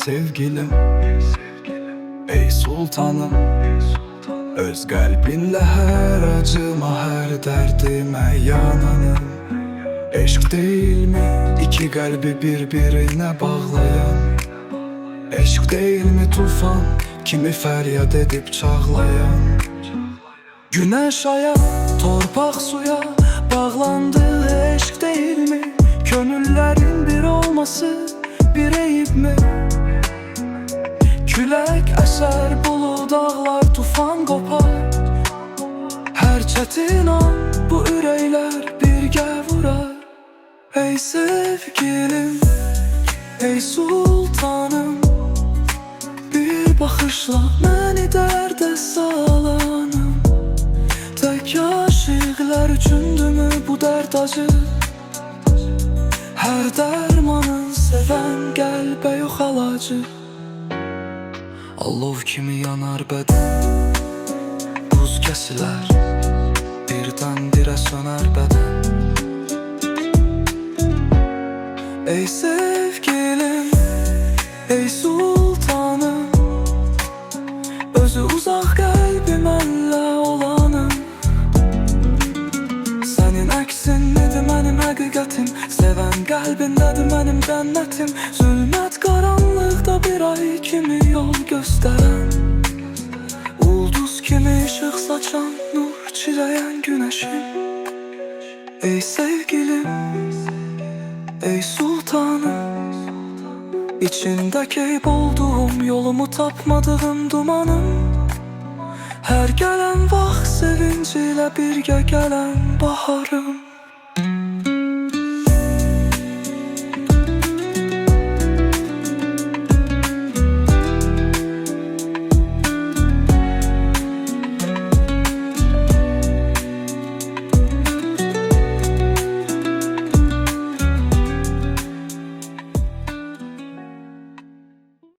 sevgilim, ey sultanım. Öz qəlbinlə hər acıma, hər dərdimə yananım. Eşq deyilmi iki qəlbi bir-birinə bağlayan? Eşq deyilmi tufan kimi fəryad edib çağlayan? Günəş aya, torpaq suya bağlandı. Eşq deyilmi könüllərin bir olması, bir eyib mi? Külək əsər, bulud ağlar, tufan qopar. Hər çətin an bu ürəklər birgə vurar. Ey sevgilim, ey sultanım, bir baxışla məni dərdə salanım. Tək aşıqlar üçündürmü bu dərd acı? Hər dərmanın sevən qəlbə yox alacı. Alov kimi yanar bədən, buz kəsilər, birdən-birə sönər bədən. Ey sevgilim, ey sultanım, özü uzaq qəlbimənlə olanım. Sənin əksin nedir mənim həqiqətim, sevən qəlbindədir mənim cənnətim. Zülmət qaranlıqda bir ay kimi yol göstərən, ulduz kimi işıq saçan, nur çiləyən günəşim. Ey sevgilim, ey sultanım, İçində keyb olduğum, yolumu tapmadığım dumanım. Hər gələn vaxt sevinci ilə birgə gələn baharım.